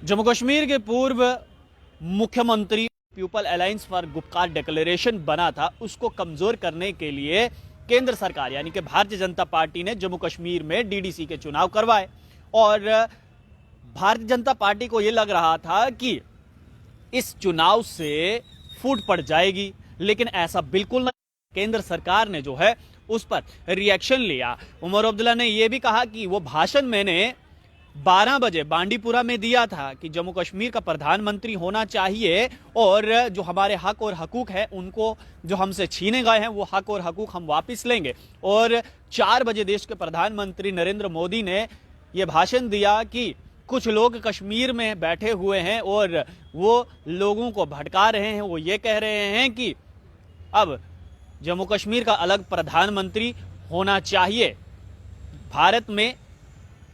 जम्मू कश्मीर के पूर्व मुख्यमंत्री people alliance for Gupkar declaration बना था, उसको कमजोर करने के लिए केंद्र सरकार यानी कि भारतीय जनता पार्टी ने जम्मू कश्मीर में डीडीसी के चुनाव करवाए। और भारतीय जनता पार्टी को यह लग रहा था कि इस चुनाव से फूट पड़ जाएगी, लेकिन ऐसा बिल्कुल नहीं। केंद्र सरकार ने जो है उस पर रिएक्शन लिया। उमर अब्दुल्ला ने यह भी कहा कि वो भाषण मैंने 12 बजे बांडीपुरा में दिया था कि जम्मू कश्मीर का प्रधानमंत्री होना चाहिए और जो हमारे हक और हकूक हैं उनको जो हमसे छीने गए हैं वो हक और हकूक हम वापस लेंगे। और 4 बजे देश के प्रधानमंत्री नरेंद्र मोदी ने यह भाषण दिया कि कुछ लोग कश्मीर में बैठे हुए हैं और वो लोगों को भटका रहे हैं। वो ये कह रहे हैं कि अब जम्मू कश्मीर का अलग प्रधानमंत्री होना चाहिए। भारत में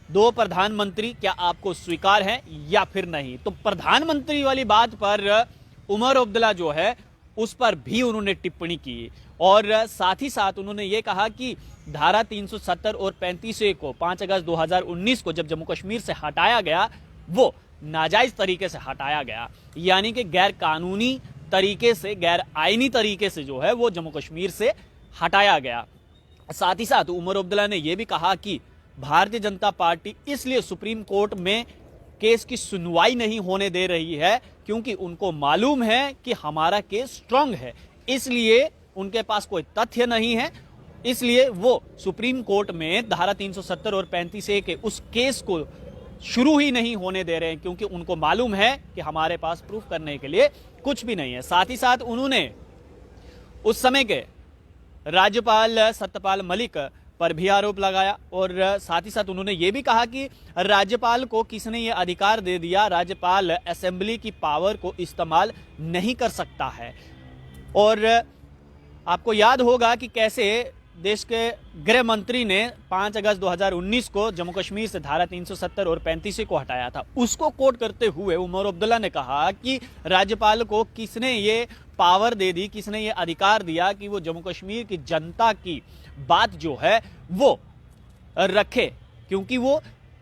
2 प्रधानमंत्री क्या आपको स्वीकार है या फिर नहीं? तो प्रधानमंत्री वाली बात पर उमर अब्दुल्ला जो है उस पर भी उन्होंने टिप्पणी की और साथ ही साथ उन्होंने ये कहा कि धारा 370 और 35A को 5 अगस्त 2019 को जब जम्मू कश्मीर से हटाया गया वो नाजायज तरीके से हटाया गया, यानी कि गैर कानूनी तरीके से, गैर आईनी तरीके से जो है वो जम्मू कश्मीर से हटाया गया। साथ ही साथ उमर अब्दुल्ला ने यह भी कहा कि भारतीय जनता पार्टी इसलिए सुप्रीम कोर्ट में केस की सुनवाई नहीं होने दे रही है क्योंकि उनको मालूम है कि हमारा केस स्ट्रांग है, इसलिए उनके पास कोई तथ्य नहीं है, इसलिए वो सुप्रीम कोर्ट में धारा 370 और 35A के उस केस को शुरू ही नहीं होने दे रहे हैं क्योंकि उनको मालूम है कि हमारे पास प्रूफ करने के लिए कुछ भी नहीं है। साथ ही साथ उन्होंने उस समय के राज्यपाल सत्यपाल मलिक पर भी आरोप लगाया और साथ ही साथ उन्होंने ये भी कहा कि राज्यपाल को किसने ये अधिकार दे दिया, राज्यपाल असेंबली की पावर को इस्तेमाल नहीं कर सकता है। और आपको याद होगा कि कैसे देश के गृह मंत्री ने 5 अगस्त 2019 को जम्मू कश्मीर से धारा 370 और 35A को हटाया था। उसको कोट करते हुए उमर अब्दुल्ला ने कहा कि राज्यपाल को किसने ये पावर दे दी, किसने ये अधिकार दिया कि वो जम्मू कश्मीर की जनता की बात जो है वो रखे, क्योंकि वो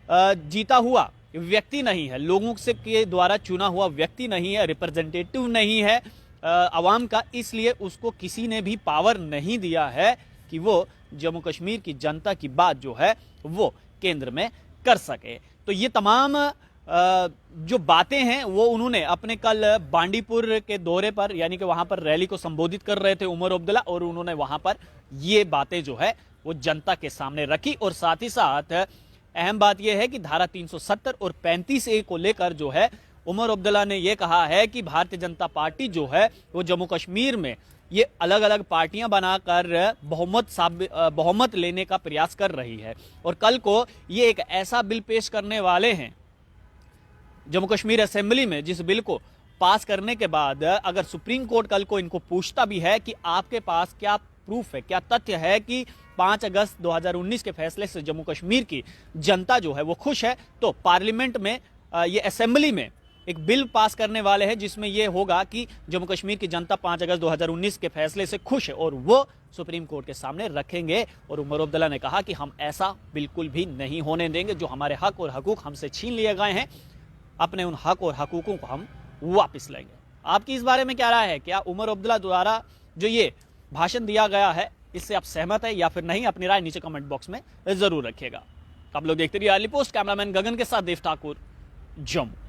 जीता हुआ व्यक्ति नहीं है, लोगों से के द्वारा चुना हुआ व्यक्ति नहीं है, रिप्रेजेंटेटिव नहीं है अवाम का, इसलिए उसको किसी ने भी पावर नहीं दिया है कि वो जम्मू कश्मीर की जनता की बात जो है वो केंद्र में कर सके। तो ये तमाम जो बातें हैं वो उन्होंने अपने कल बांडीपुर के दौरे पर यानी कि वहां पर रैली को संबोधित कर रहे थे उमर अब्दुल्ला, और उन्होंने वहां पर ये बातें जो है वो जनता के सामने रखी। और साथ ही साथ अहम बात यह है कि धारा 370 और 35A को लेकर जो है उमर अब्दुल्ला ने यह कहा है कि भारतीय जनता पार्टी जो है वो जम्मू कश्मीर में ये अलग अलग पार्टियां बनाकर बहुमत लेने का प्रयास कर रही है और कल को ये एक ऐसा बिल पेश करने वाले हैं जम्मू कश्मीर असेंबली में, जिस बिल को पास करने के बाद अगर सुप्रीम कोर्ट कल को इनको पूछता भी है कि आपके पास क्या प्रूफ है, क्या तथ्य है कि 5 अगस्त 2019 के फैसले से जम्मू कश्मीर की जनता जो है वो खुश है, तो पार्लियामेंट में ये असेंबली में एक बिल पास करने वाले हैं जिसमें यह होगा कि जम्मू कश्मीर की जनता 5 अगस्त 2019 के फैसले से खुश है और वो सुप्रीम कोर्ट के सामने रखेंगे। और उमर अब्दुल्ला ने कहा कि हम ऐसा बिल्कुल भी नहीं होने देंगे, जो हमारे हक और हकूक हमसे छीन लिए गए हैं, अपने उन हक और हकूकों को हम वापस लेंगे। आपकी इस बारे में क्या राय है? क्या उमर अब्दुल्ला द्वारा जो ये भाषण दिया गया है इससे आप सहमत है या फिर नहीं? अपनी राय नीचे कमेंट बॉक्स में जरूर रखिएगा। आप लोग देखते रहिए अर्ली पोस्ट। कैमरामैन गगन के साथ देव ठाकुर, जम्मू।